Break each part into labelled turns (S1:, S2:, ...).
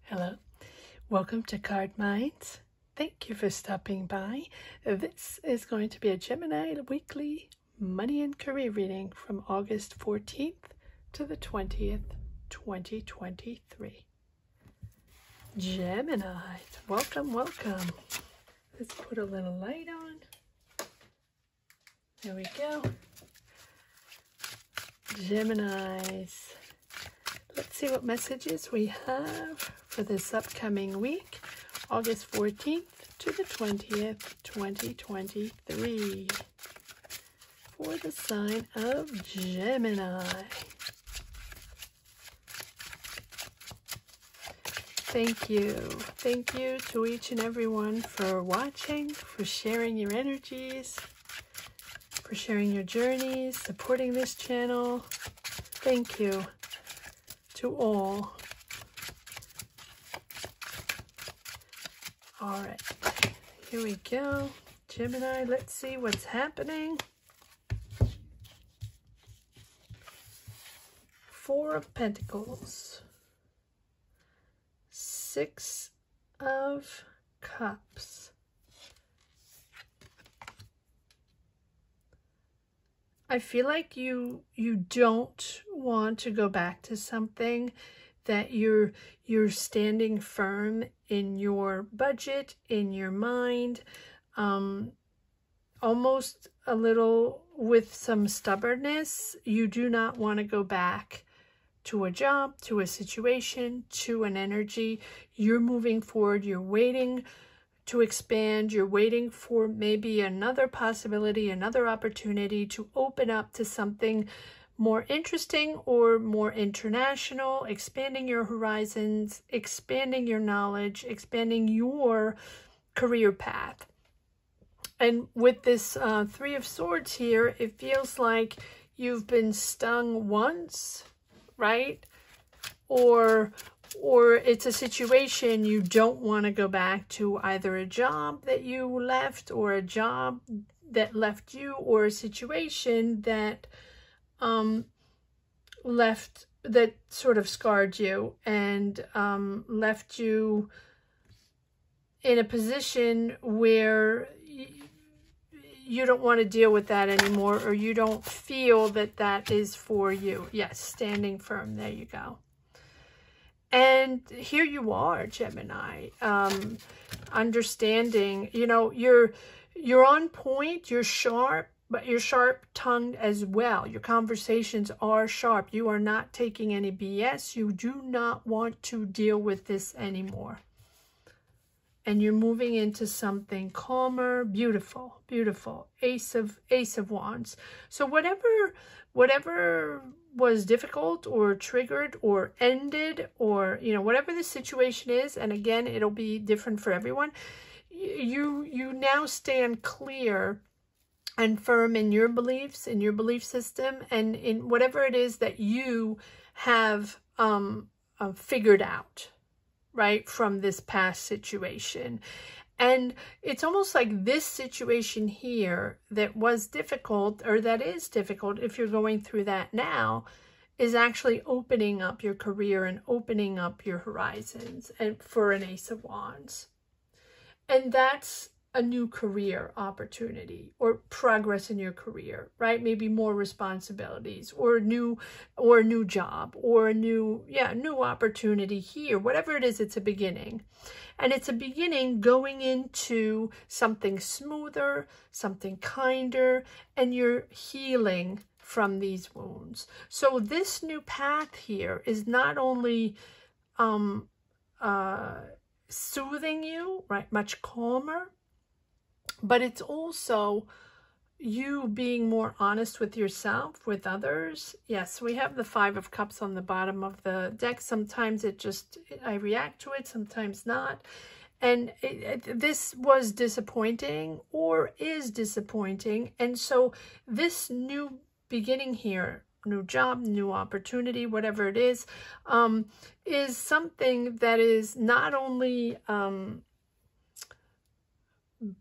S1: Hello, welcome to Card Minds. Thank you for stopping by. This is going to be a Gemini weekly money and career reading from August 14th to the 20th, 2023. Gemini, welcome, welcome. Let's put a little light on. There we go. Geminis. Let's see what messages we have for this upcoming week, August 14th to the 20th, 2023, for the sign of Gemini. Thank you. Thank you to each and everyone for watching, for sharing your energies, for sharing your journeys, supporting this channel. Thank you to all. All right, here we go. Gemini, let's see what's happening. Four of Pentacles. Six of Cups. I feel like you don't want to go back to something, that you're standing firm in your budget, in your mind, almost a little with some stubbornness. You do not want to go back to a job, to a situation, to an energy. You're moving forward. You're waiting to expand. You're waiting for maybe another possibility, another opportunity to open up to something more interesting or more international, expanding your horizons, expanding your knowledge, expanding your career path. And with this Three of Swords here, it feels like you've been stung once, right? Or it's a situation you don't want to go back to, either a job that you left or a job that left you, or a situation that that sort of scarred you and left you in a position where you don't want to deal with that anymore, or you don't feel that that is for you. Yes, standing firm. There you go. And here you are, Gemini, understanding, you know, you're on point, you're sharp, but you're sharp-tongued as well. Your conversations are sharp. You are not taking any BS. You do not want to deal with this anymore. And you're moving into something calmer, beautiful, beautiful. Ace of Wands. So whatever was difficult or triggered or ended, or, you know, whatever the situation is, and again, it'll be different for everyone, you now stand clear and firm in your beliefs, in your belief system, and in whatever it is that you have figured out, right, from this past situation. And it's almost like this situation here that was difficult, or that is difficult if you're going through that now, is actually opening up your career and opening up your horizons, and for an Ace of Wands. And that's a new career opportunity, or progress in your career, right? Maybe more responsibilities, or a new job, or a new opportunity here. Whatever it is, it's a beginning. And it's a beginning going into something smoother, something kinder, and you're healing from these wounds. So this new path here is not only soothing you, right, much calmer, but it's also you being more honest with yourself, with others. Yes, we have the Five of Cups on the bottom of the deck. Sometimes I react to it, sometimes not. And this was disappointing, or is disappointing. And so this new beginning here, new job, new opportunity, whatever it is something that is not only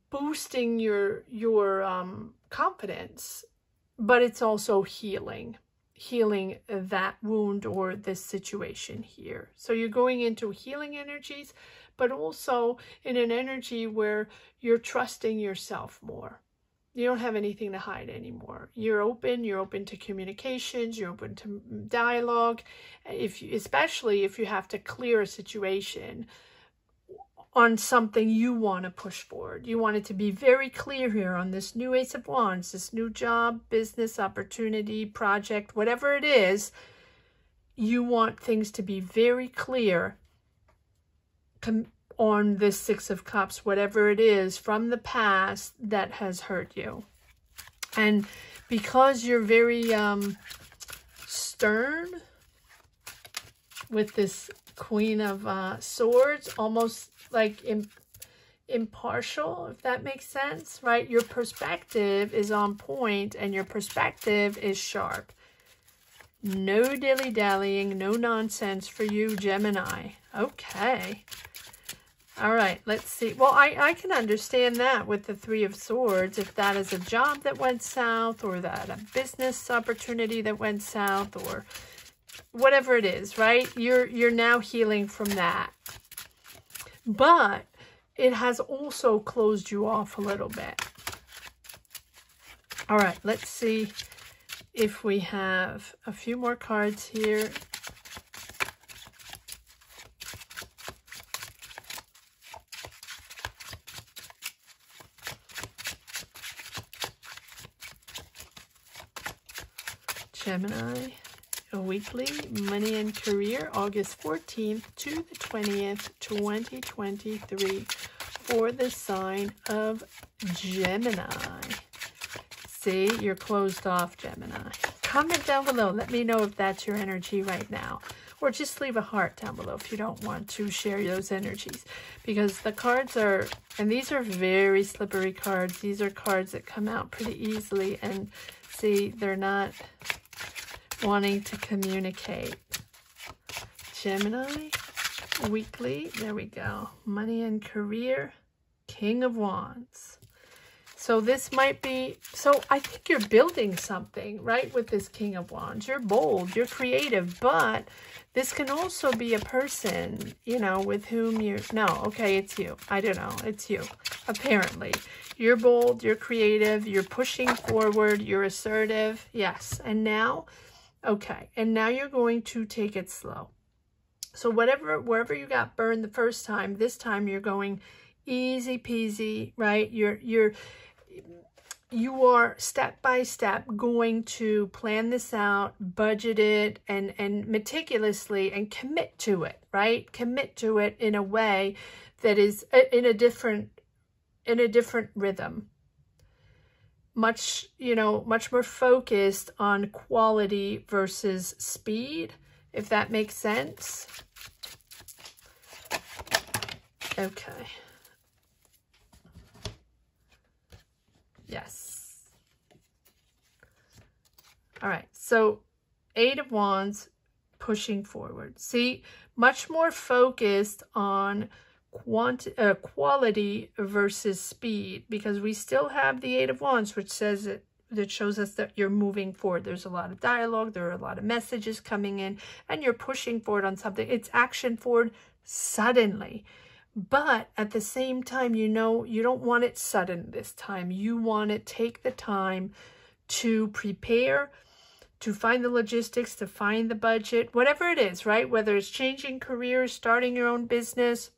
S1: boosting your confidence, but it's also healing. healing that wound or this situation here. So you're going into healing energies, but also in an energy where you're trusting yourself more. You don't have anything to hide anymore. You're open to communications, you're open to dialogue. Especially if you have to clear a situation on something you want to push forward. You want it to be very clear here on this new Ace of Wands, this new job, business, opportunity, project, whatever it is. You want things to be very clear on this Six of Cups, whatever it is from the past that has hurt you. And because you're very stern with this Queen of Swords, almost like impartial, if that makes sense, right? Your perspective is on point and your perspective is sharp. No dilly-dallying, no nonsense for you, Gemini. Okay. All right, let's see. Well, I can understand that with the Three of Swords, if that is a job that went south, or that a business opportunity that went south, or whatever it is, right? You're now healing from that. But it has also closed you off a little bit. All right, let's see if we have a few more cards here. Gemini, a weekly, money and career, August 14th to the 20th, 2023, for the sign of Gemini. See, you're closed off, Gemini. Comment down below. Let me know if that's your energy right now. Or just leave a heart down below if you don't want to share those energies. Because the cards are, and these are very slippery cards. These are cards that come out pretty easily. And see, they're not wanting to communicate. Gemini, weekly, there we go. Money and career, King of Wands. So this might be, so I think you're building something, right, with this King of Wands. You're bold, you're creative, but this can also be a person, you know, with whom you, no, okay, it's you. I don't know, it's you, apparently. You're bold, you're creative, you're pushing forward, you're assertive, yes. And now, okay, and now you're going to take it slow. So wherever you got burned the first time, this time you're going easy peasy, right? You are step by step going to plan this out, budget it, and meticulously, and commit to it, right? Commit to it in a way that is in a different rhythm. Much more focused on quality versus speed, if that makes sense. Okay. Yes. All right. So, Eight of Wands, pushing forward. See, much more focused on quality versus speed, because we still have the Eight of Wands, which says that shows us that you're moving forward. There's a lot of dialogue, there are a lot of messages coming in, and you're pushing forward on something. It's action forward suddenly, but at the same time, you know, you don't want it sudden this time. You want to take the time to prepare, to find the logistics, to find the budget, whatever it is, right? Whether it's changing careers, starting your own business,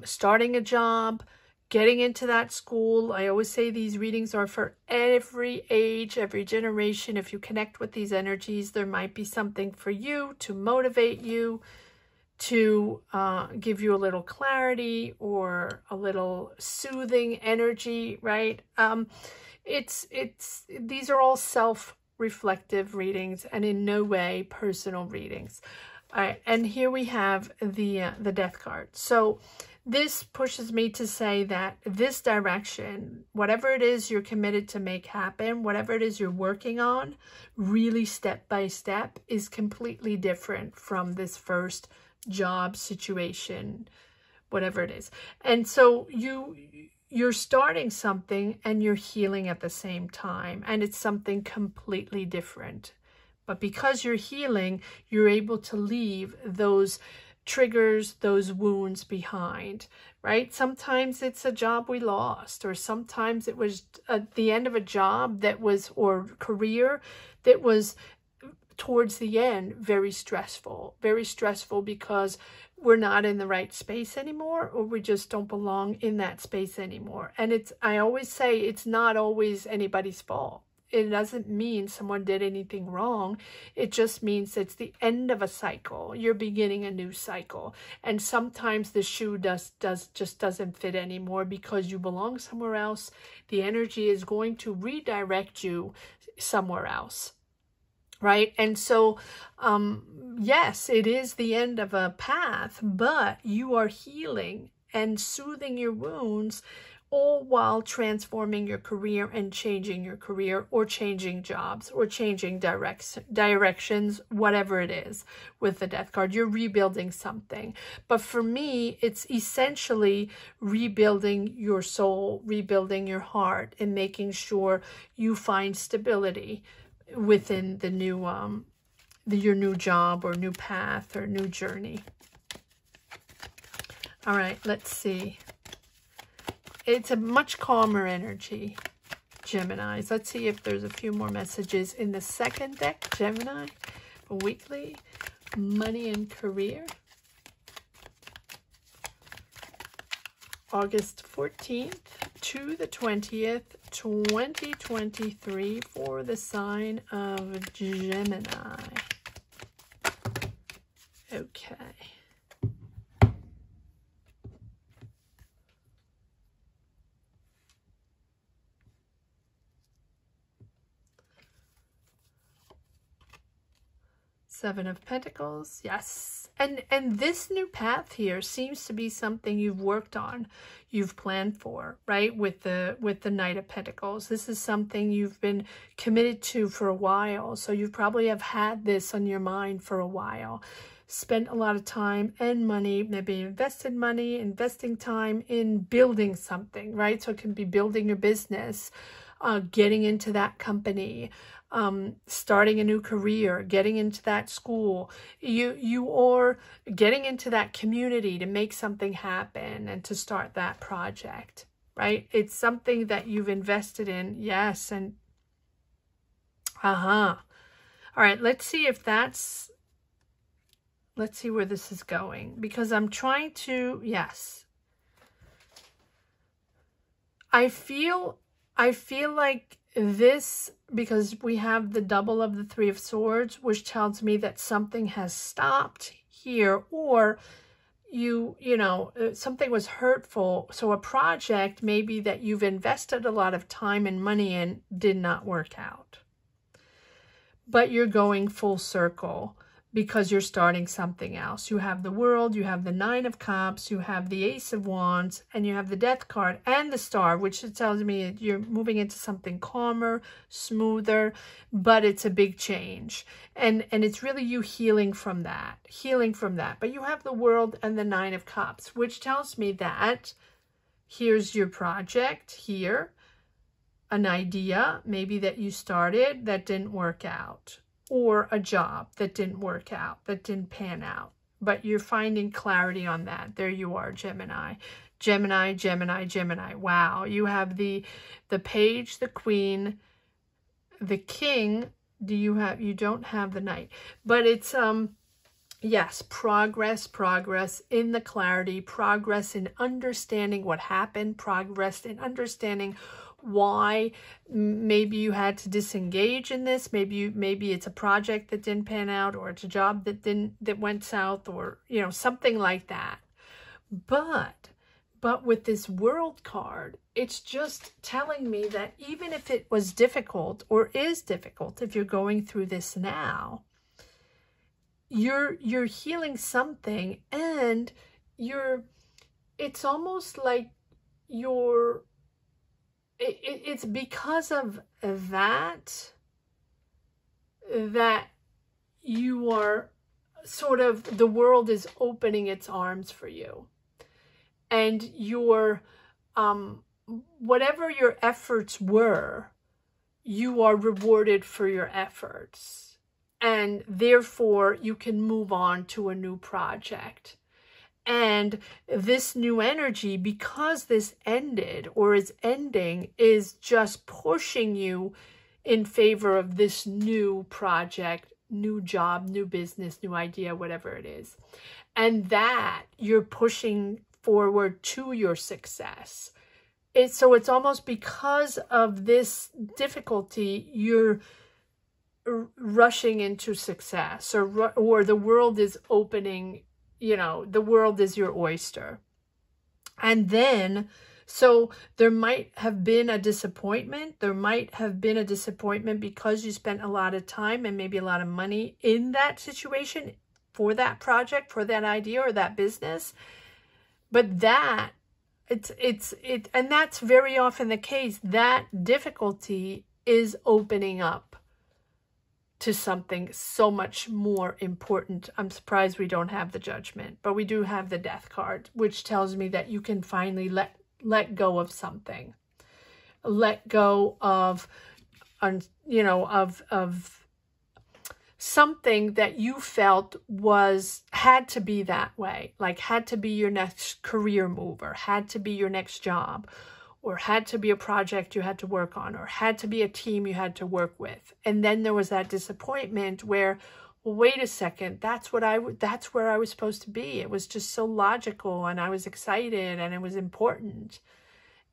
S1: starting a job, getting into that school. I always say these readings are for every age, every generation. If you connect with these energies, there might be something for you to motivate you, to give you a little clarity or a little soothing energy, right? These are all self-reflective readings and in no way personal readings. All right, and here we have the Death card. So this pushes me to say that this direction, whatever it is you're committed to make happen, whatever it is you're working on, really step by step, is completely different from this first job situation, whatever it is. And so you're starting something and you're healing at the same time, and it's something completely different. But because you're healing, you're able to leave those triggers, those wounds behind, right? Sometimes it's a job we lost, or sometimes it was the end of a job that was, or career that was towards the end very stressful because we're not in the right space anymore, or we just don't belong in that space anymore. And I always say it's not always anybody's fault. It doesn't mean someone did anything wrong. It just means it's the end of a cycle. You're beginning a new cycle. And sometimes the shoe just doesn't fit anymore because you belong somewhere else. The energy is going to redirect you somewhere else. Right? And so, yes, it is the end of a path, but you are healing and soothing your wounds, all while transforming your career and changing your career, or changing jobs, or changing directions, whatever it is. With the Death card, you're rebuilding something. But for me, it's essentially rebuilding your soul, rebuilding your heart, and making sure you find stability within the new your new job, or new path, or new journey. All right, let's see. It's a much calmer energy, Geminis. Let's see if there's a few more messages in the second deck, Gemini, weekly, money and career. August 14th to the 20th, 2023 for the sign of Gemini. Okay. Seven of Pentacles, yes. And this new path here seems to be something you've worked on, you've planned for, right? With the Knight of Pentacles. This is something you've been committed to for a while. So you probably have had this on your mind for a while. Spent a lot of time and money, maybe investing time in building something, right? So it can be building your business, getting into that company, starting a new career, getting into that school. You are getting into that community to make something happen and to start that project, right? It's something that you've invested in. Yes. And all right, let's see if that's, let's see where this is going, because I'm trying to, yes. I feel like this, because we have the double of the Three of Swords, which tells me that something has stopped here, or you know, something was hurtful. So a project maybe that you've invested a lot of time and money in did not work out. But you're going full circle because you're starting something else. You have the World, you have the Nine of Cups, you have the Ace of Wands, and you have the Death card and the Star, which tells me you're moving into something calmer, smoother, but it's a big change. And it's really you healing from that. But you have the World and the Nine of Cups, which tells me that here's your project here, an idea maybe that you started that didn't work out, or a job that didn't work out, that didn't pan out. But you're finding clarity on that. There you are, Gemini. Gemini, Gemini, Gemini. Wow. You have the Page, the Queen, the King. You don't have the Knight. But it's, yes, progress in the clarity, progress in understanding what happened, progress in understanding why maybe you had to disengage in this. Maybe it's a project that didn't pan out, or it's a job that went south, or something like that. But with this World card, it's just telling me that even if it was difficult, or is difficult, if you're going through this now, you're healing something, and it's almost like it's because of that you are sort of, the world is opening its arms for you, and you're whatever your efforts were, you are rewarded for your efforts. And therefore, you can move on to a new project. And this new energy, because this ended or is ending, is just pushing you in favor of this new project, new job, new business, new idea, whatever it is. And that you're pushing forward to your success. So it's almost because of this difficulty, you're rushing into success, or the world is opening, you know, the world is your oyster. And then, so there might have been a disappointment. There might have been a disappointment because you spent a lot of time and maybe a lot of money in that situation for that project, for that idea or that business. But that, and that's very often the case. That difficulty is opening up to something so much more important. I'm surprised we don't have the Judgment, but we do have the Death card, which tells me that you can finally let go of something. Let go of, you know, of something that you felt had to be that way, like had to be your next career move, or had to be your next job, or had to be a project you had to work on, or had to be a team you had to work with. And then there was that disappointment where, well, wait a second, that's where I was supposed to be. It was just so logical, and I was excited, and it was important.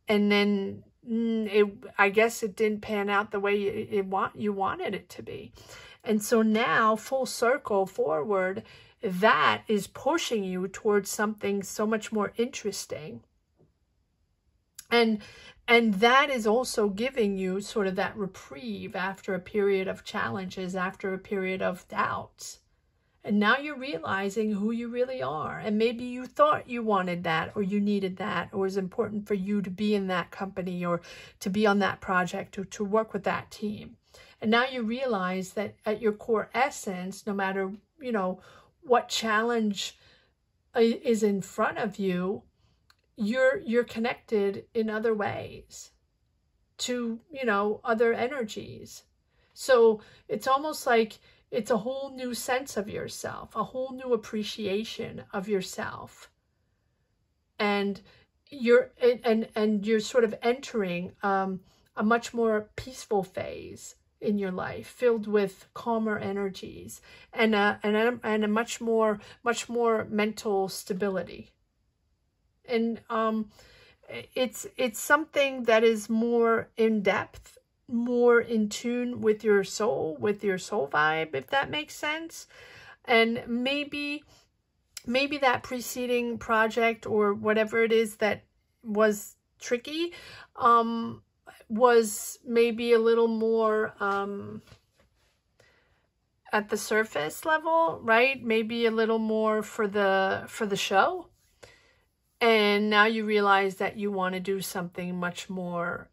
S1: And then I guess it didn't pan out the way you wanted it to be. And so now, full circle forward, that is pushing you towards something so much more interesting. And that is also giving you sort of that reprieve after a period of challenges, after a period of doubts. And now you're realizing who you really are. And maybe you thought you wanted that, or you needed that, or it was important for you to be in that company, or to be on that project, or to work with that team. And now you realize that at your core essence, no matter, you know, what challenge is in front of you, you're connected in other ways to, you know, other energies. So it's almost like it's a whole new sense of yourself, a whole new appreciation of yourself. And you're sort of entering a much more peaceful phase in your life, filled with calmer energies and a much more mental stability. And it's something that is more in depth, more in tune with your soul vibe, if that makes sense. And maybe that preceding project, or whatever it is that was tricky, was maybe a little more at the surface level, right? Maybe a little more for the show. And now you realize that you want to do something much more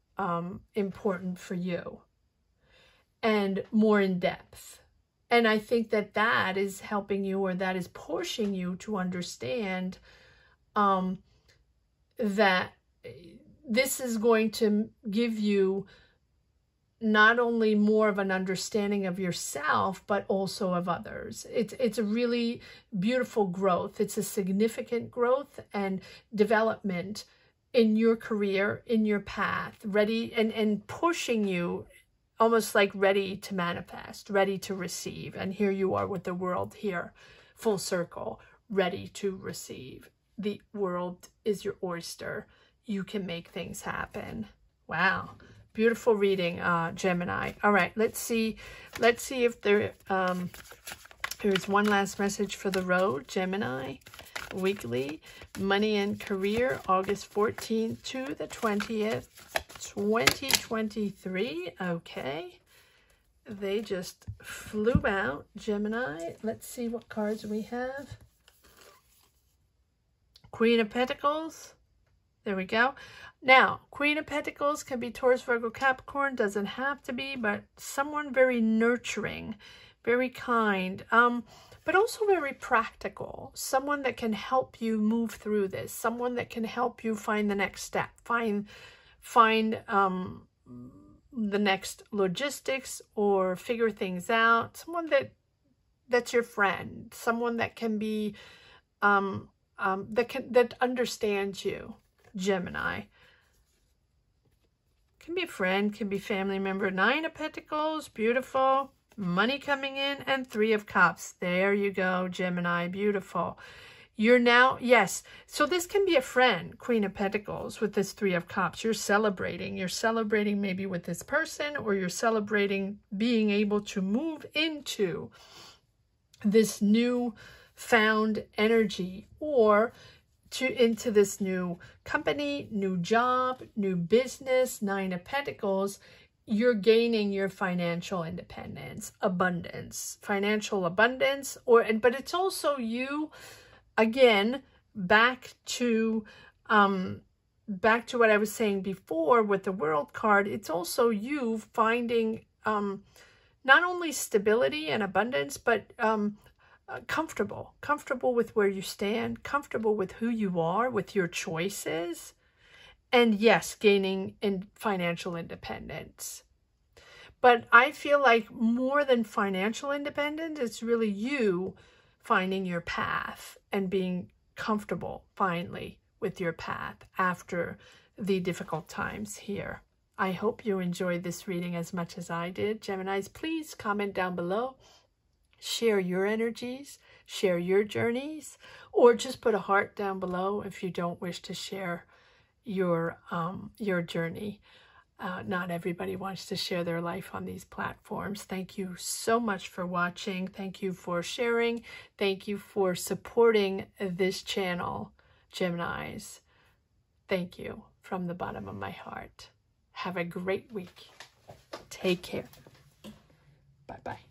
S1: important for you and more in depth. And I think that is helping you, or that is pushing you to understand that this is going to give you not only more of an understanding of yourself, but also of others. It's a really beautiful growth. It's a significant growth and development in your career, in your path, ready and pushing you almost like ready to manifest, ready to receive. And here you are with the world here, full circle, ready to receive. The world is your oyster. You can make things happen. Wow. Beautiful reading, Gemini. All right, let's see if there's one last message for the road, Gemini. Weekly, money and career, August 14th to the 20th, 2023. Okay. They just flew out, Gemini. Let's see what cards we have. Queen of Pentacles. There we go. Now, Queen of Pentacles can be Taurus, Virgo, Capricorn. Doesn't have to be, but someone very nurturing, very kind, but also very practical. Someone that can help you move through this. Someone that can help you find the next step. Find find the next logistics or figure things out. Someone that's your friend, someone that can be that understands you, Gemini. Can be a friend, can be family member. 9 of Pentacles, beautiful. Money coming in, and 3 of Cups. There you go, Gemini, beautiful. You're now, yes, so this can be a friend, Queen of Pentacles, with this 3 of Cups. You're celebrating. You're celebrating maybe with this person, or you're celebrating being able to move into this new found energy, or into this new company, new job, new business. 9 of Pentacles, you're gaining your financial independence, abundance, financial abundance, but it's also you, again, back to what I was saying before with the World card. It's also you finding not only stability and abundance, but comfortable with where you stand, comfortable with who you are, with your choices, and yes, gaining in financial independence. But I feel like more than financial independence, it's really you finding your path and being comfortable finally with your path after the difficult times here. I hope you enjoyed this reading as much as I did. Geminis, please comment down below. Share your energies, share your journeys, or just put a heart down below if you don't wish to share your journey. Not everybody wants to share their life on these platforms. Thank you so much for watching. Thank you for sharing. Thank you for supporting this channel, Geminis. Thank you from the bottom of my heart. Have a great week. Take care. Bye-bye.